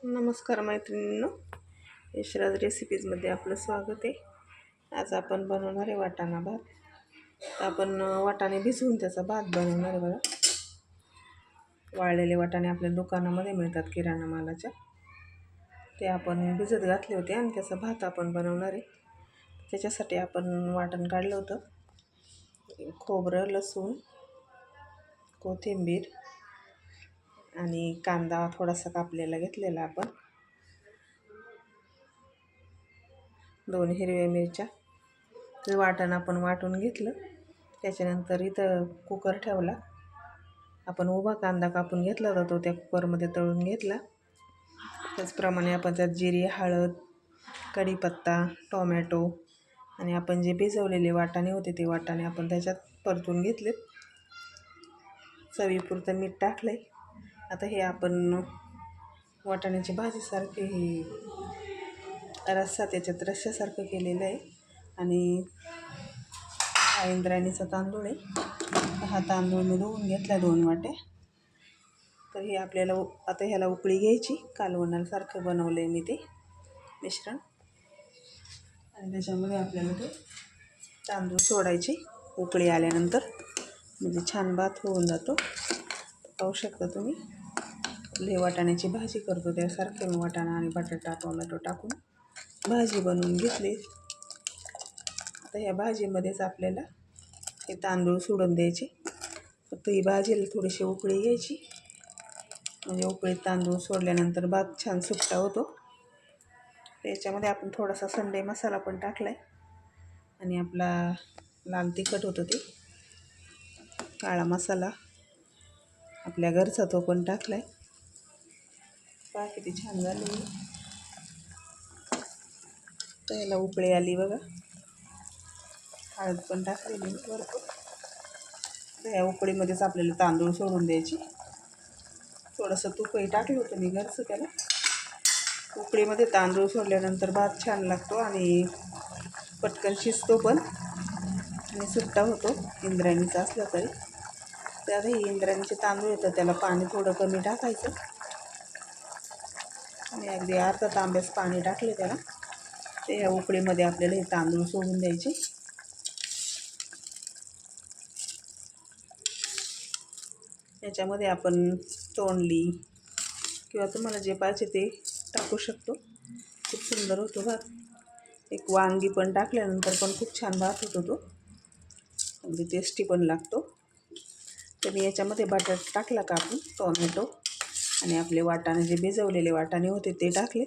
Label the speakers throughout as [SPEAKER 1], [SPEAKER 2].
[SPEAKER 1] नमस्कार मैत्रिणींनो, यशराज रेसिपीजमध्ये आपलं स्वागत आहे. आज आपण बनवणार आहे वाटाणा भात. आपण वाटाणे भिजवून त्याचा भात बनवणार आहे. बघा, वाळलेले वाटाणे आपल्या दुकानामध्ये मिळतात किराणा मालाच्या, ते आपण भिजत घातले होते आणि त्याचा भात आपण बनवणार आहे. त्याच्यासाठी आपण वाटण काढलं होतं. खोबरं, लसूण, कोथिंबीर आणि कांदा थोडासा कापलेला घेतलेला आपण, 2 हिरव्या मिरच्या. ते वाटण आपण वाटून घेतलं. त्याच्यानंतर इथं कुकर ठेवला. आपण उभा कांदा कापून घेतला होता, तो त्या कुकरमध्ये तळून घेतला. त्याचप्रमाणे आपण त्यात जिरे, हळद, कढीपत्ता, टोमॅटो आणि आपण जे भिजवलेले वाटाणे होते ते वाटाणे आपण त्याच्यात परतून घेतले. चवीपुरतं मीठ टाकलं आहे. आता हे आपण वाटाण्याची भाजीसारखे हे रस्सा त्याच्यात रश्श्यासारखं केलेलं आहे. आणि हा इंद्रायणीचा तांदूळ आहे. हा तांदूळ मी धुवून घेतला 2 वाट्या. तर हे आपल्याला आता ह्याला उकळी घ्यायची. कालवणासारखं बनवलं आहे मी ते मिश्रण, आणि त्याच्यामध्ये आपल्याला ते तांदूळ सोडायचे उकळी आल्यानंतर, म्हणजे छान भात होऊन जातो. पाहू शकता तुम्ही. आपली वाटाण्याची भाजी करतो त्यासारखे मी वाटाणा आणि बटाटा, टोमॅटो टाकून भाजी बनवून घेतली. आता ह्या भाजीमध्येच आपल्याला हे तांदूळ सोडून द्यायचे. फक्त ही भाजीला थोडीशी उकळी घ्यायची, म्हणजे उकळीत तांदूळ सोडल्यानंतर भात छान सुट्टा होतो. त्याच्यामध्ये आपण थोडासा संडे मसाला पण टाकला आहे, आणि आपला लाल तिखट होतं ते काळा मसाला आपल्या घरचा तो पण टाकला आहे. पहा किती छान झाली. तर याला उकळी आली बघा. हळद पण टाकलेली भरपूर. तर या उकळीमध्येच आपल्याला तांदूळ सोडून द्यायची. थोडंसं तूपही टाकलं होतं मी घरचं त्याला. उकळीमध्ये तांदूळ सोडल्यानंतर भात छान लागतो आणि पटकन शिजतो पण, आणि सुट्टा होतो इंद्रायणीचा असला तरी. त्यात हे इंद्रायणीचे तांदूळ येतं, त्याला पाणी थोडं कमी टाकायचं. आणि अगदी अर्धा तांब्यास पाणी टाकले त्याला. ते ह्या उकळीमध्ये आपल्याला हे तांदूळ सोडून द्यायचे. याच्यामध्ये आपण तोंडली किंवा तुम्हाला जे पाहिजे ते टाकू शकतो. खूप सुंदर होतो भात. एक वांगी पण टाकल्यानंतर पण खूप छान भात होतो तो, अगदी टेस्टी पण लागतो. तर मी याच्यामध्ये बटाटा टाकला का आपण, टोमॅटो आणि आपले वाटाणे जे भिजवलेले वाटाणे होते ते टाकले.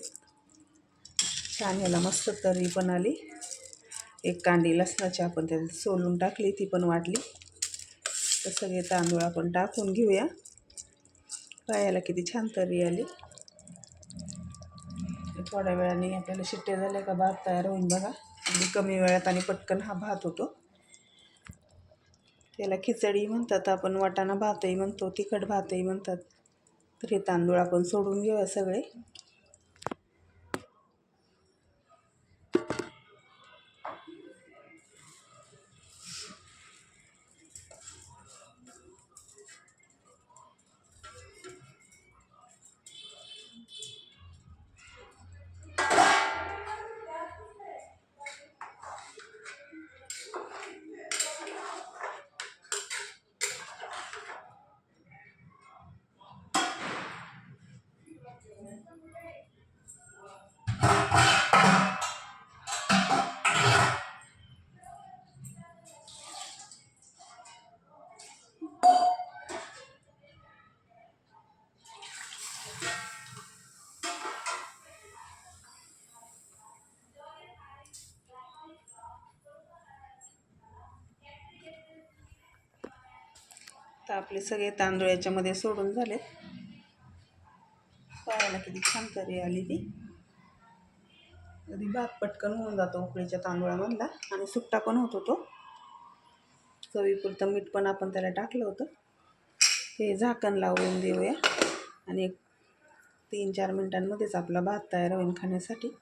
[SPEAKER 1] छान ह्याला मस्त तर्री पण आली. एक कांडी लसणाची आपण त्यात सोलून टाकली, ती पण वाटली. तर सगळे तांदूळ आपण टाकून घेऊया. पायाला किती छान तर्री आली. थोड्या वेळाने आपल्याला शिट्ट्या झाल्या का भात तयार होईल बघा. अगदी कमी वेळात आणि पटकन हा भात होतो. त्याला खिचडी म्हणतात आपण, वाटाणा भातही म्हणतो, तिखट भातही म्हणतात. तर हे तांदूळ आपण सोडून घेऊया सगळे. तर आपले सगळे तांदूळ याच्यामध्ये सोडून झाले. पाहायला किती छान तर्री आली ती. कधी भात पटकन होऊन जातो उकळीच्या तांदूळामधला, आणि सुट्टा पण होतो तो. चवीपुरतं मीठ पण आपण त्याला टाकलं होतं. हे झाकण लावून देऊया, आणि 3-4 मिनिटांमध्येच आपला भात तयार होईल खाण्यासाठी.